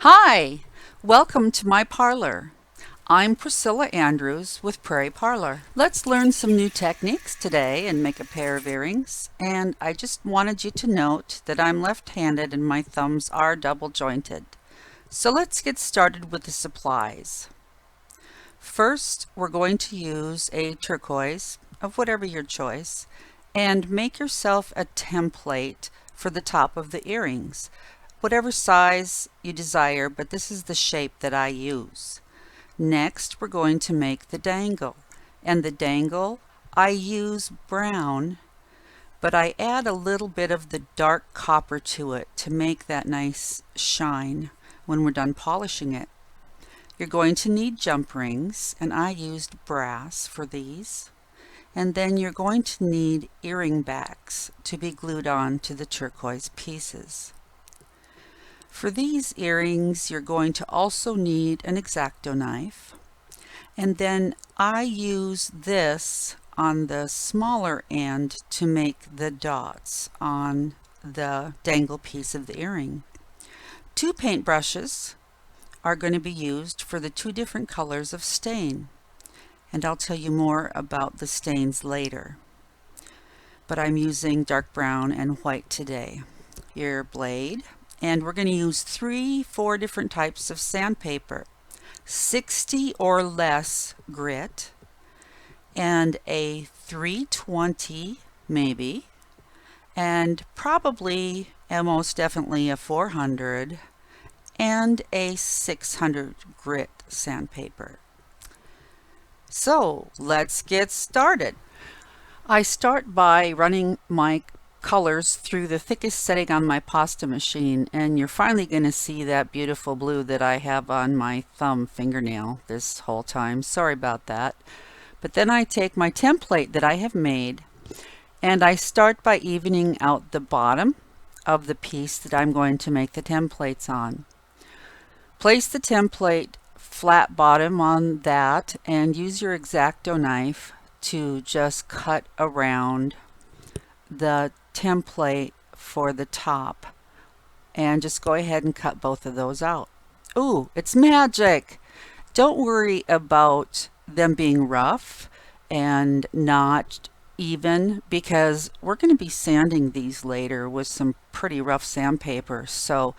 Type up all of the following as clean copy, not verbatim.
Hi, welcome to my parlor. I'm Priscilla Andrews with Prairie Parlor. Let's learn some new techniques today and make a pair of earrings. And I just wanted you to note that I'm left-handed and my thumbs are double jointed. So let's get started with the supplies. First, we're going to use a turquoise of whatever your choice and make yourself a template for the top of the earrings. Whatever size you desire, but this is the shape that I use. Next, we're going to make the dangle. And the dangle, I use brown, but I add a little bit of the dark copper to it to make that nice shine when we're done polishing it. You're going to need jump rings, and I used brass for these. And then you're going to need earring backs to be glued on to the turquoise pieces. For these earrings, you're going to also need an exacto knife. And then I use this on the smaller end to make the dots on the dangle piece of the earring. 2 paintbrushes are going to be used for the 2 different colors of stain. And I'll tell you more about the stains later. But I'm using dark brown and white today. Your blade. And we're going to use 4 different types of sandpaper, 60 or less grit, and a 320 maybe, and probably and most definitely a 400 and a 600 grit sandpaper. So let's get started. I start by running my colors through the thickest setting on my pasta machine, and you're finally going to see that beautiful blue that I have on my thumb fingernail this whole time. Sorry about that. But then I take my template that I have made and I start by evening out the bottom of the piece that I'm going to make the templates on. Place the template flat bottom on that and use your exacto knife to just cut around the template for the top, and just go ahead and cut both of those out. Ooh, it's magic! Don't worry about them being rough and not even, because we're going to be sanding these later with some pretty rough sandpaper, so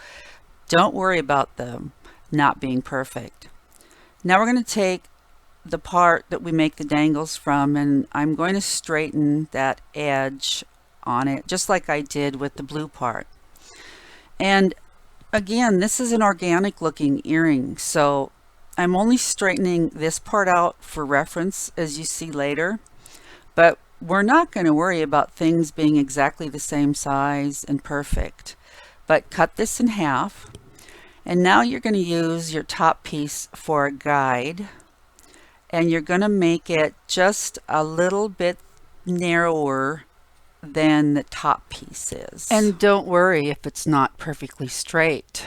don't worry about them not being perfect. Now we're going to take the part that we make the dangles from, and I'm going to straighten that edge on it just like I did with the blue part. And again, this is an organic looking earring, so I'm only straightening this part out for reference, as you see later, but we're not going to worry about things being exactly the same size and perfect. But cut this in half, and now you're going to use your top piece for a guide, and you're going to make it just a little bit narrower than the top piece is. And don't worry if it's not perfectly straight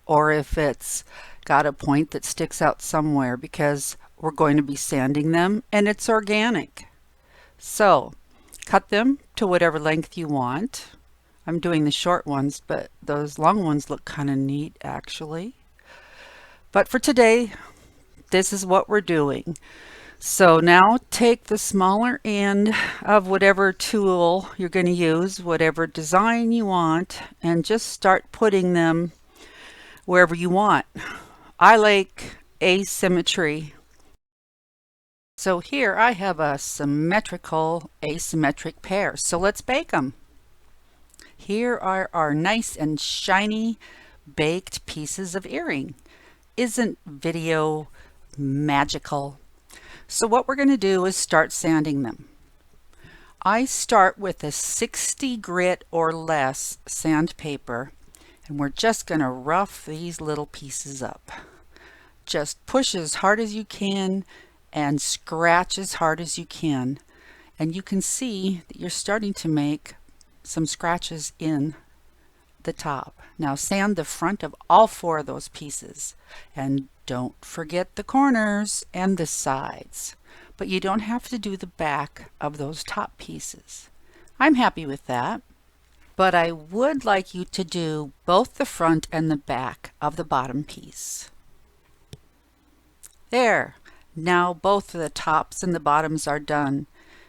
or if it's got a point that sticks out somewhere, because we're going to be sanding them and it's organic. So cut them to whatever length you want. I'm doing the short ones, but those long ones look kind of neat actually. But for today, this is what we're doing. So now take the smaller end of whatever tool you're going to use, whatever design you want, and just start putting them wherever you want. I like asymmetry. So here I have a symmetrical asymmetric pair. So let's bake them. Here are our nice and shiny baked pieces of earring. Isn't video magical? So what we're going to do is start sanding them. I start with a 60 grit or less sandpaper, and we're just going to rough these little pieces up. Just push as hard as you can and scratch as hard as you can. And you can see that you're starting to make some scratches in the top. Now sand the front of all 4 of those pieces, and don't forget the corners and the sides, but you don't have to do the back of those top pieces. I'm happy with that. but I would like you to do both the front and the back of the bottom piece. There, now both the tops and the bottoms are done,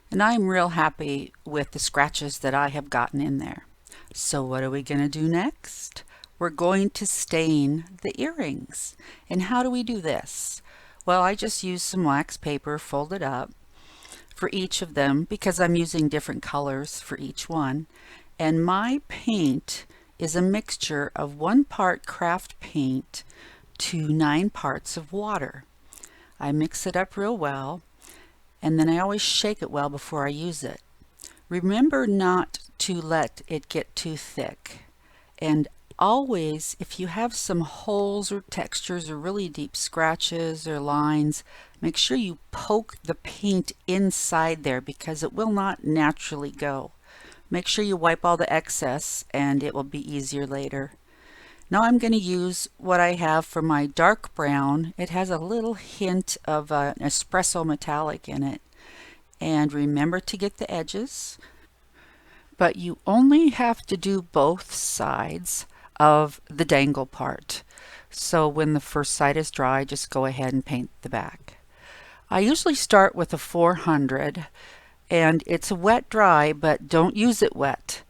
and I'm real happy with the scratches that I have gotten in there. So what are we going to do next? We're going to stain the earrings. And how do we do this? Well, I just used some wax paper folded up for each of them because I'm using different colors for each one. And my paint is a mixture of 1 part craft paint to 9 parts of water. I mix it up real well, and then I always shake it well before I use it. Remember not to let it get too thick. And always, if you have some holes or textures or really deep scratches or lines, make sure you poke the paint inside there because it will not naturally go. Make sure you wipe all the excess and it will be easier later. Now I'm going to use what I have for my dark brown. It has a little hint of an espresso metallic in it. And remember to get the edges, but you only have to do both sides of the dangle part. So when the first side is dry, just go ahead and paint the back. I usually start with a 400, and it's a wet dry, but don't use it wet.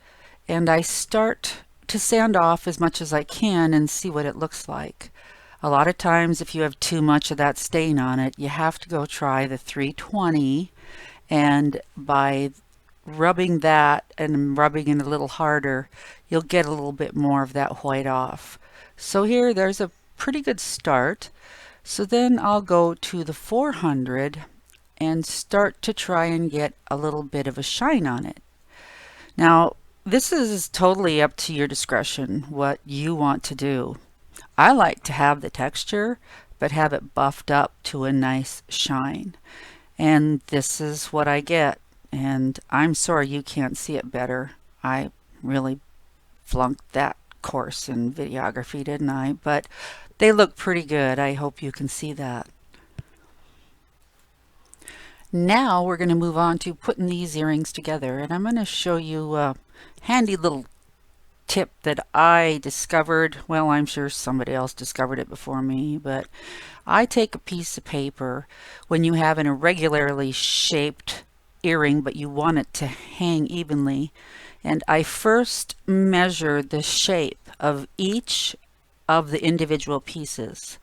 And I start to sand off as much as I can and see what it looks like. A lot of times if you have too much of that stain on it, you have to go try the 320, and by rubbing that and rubbing it a little harder, you'll get a little bit more of that white off. So here, there's a pretty good start. So then I'll go to the 400 and start to try and get a little bit of a shine on it. Now, this is totally up to your discretion, what you want to do. I like to have the texture, but have it buffed up to a nice shine. And this is what I get. And I'm sorry you can't see it better. I really flunked that course in videography, didn't I? But they look pretty good. I hope you can see that. Now we're going to move on to putting these earrings together, and I'm going to show you a handy little tip that I discovered. Well, I'm sure somebody else discovered it before me, but I take a piece of paper when you have an irregularly shaped earring but you want it to hang evenly, and I first measure the shape of each of the individual pieces,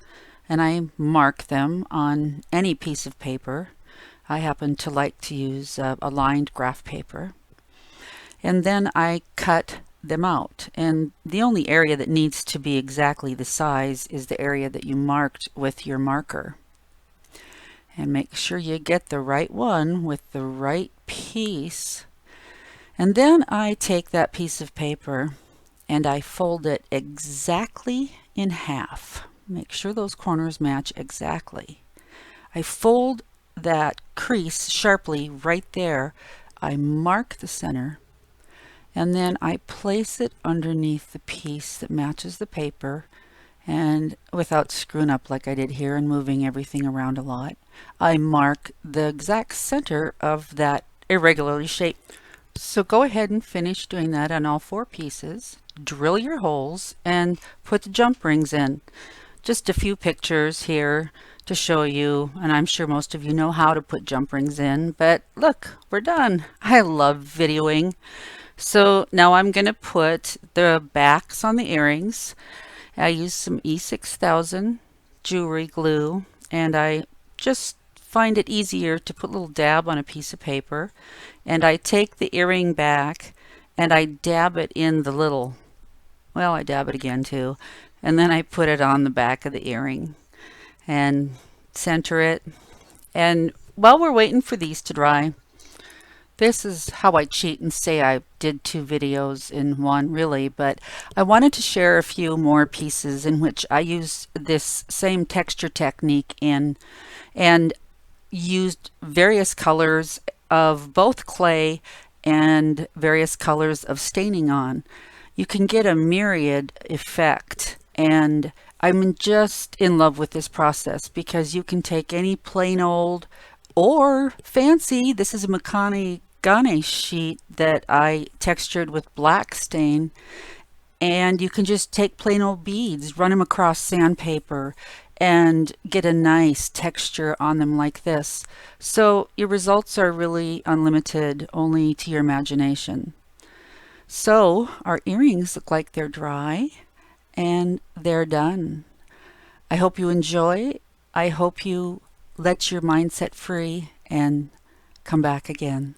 and I mark them on any piece of paper. I happen to like to use a lined graph paper, and then I cut them out, and the only area that needs to be exactly the size is the area that you marked with your marker. And make sure you get the right one with the right piece. And then I take that piece of paper and I fold it exactly in half. Make sure those corners match exactly. I fold that crease sharply right there. I mark the center, and then I place it underneath the piece that matches the paper, and without screwing up like I did here and moving everything around a lot, I mark the exact center of that irregularly shaped. So go ahead and finish doing that on all 4 pieces. Drill your holes and put the jump rings in. Just a few pictures here to show you, and I'm sure most of you know how to put jump rings in, but look, we're done. I love videoing. So now I'm going to put the backs on the earrings. I use some E6000 jewelry glue, and I just find it easier to put a little dab on a piece of paper, and I take the earring back and I dab it in the little, well, I dab it again too, and then I put it on the back of the earring and center it. And while we're waiting for these to dry, this is how I cheat and say I did 2 videos in one, really, but I wanted to share a few more pieces in which I used this same texture technique in, and used various colors of both clay and various colors of staining on. You can get a myriad effect, and I'm just in love with this process because you can take any plain old or fancy, this is a Makani origami sheet that I textured with black stain, and you can just take plain old beads, run them across sandpaper, and get a nice texture on them like this. So your results are really unlimited, only to your imagination. So our earrings look like they're dry and they're done. I hope you enjoy. I hope you let your mind set free and come back again.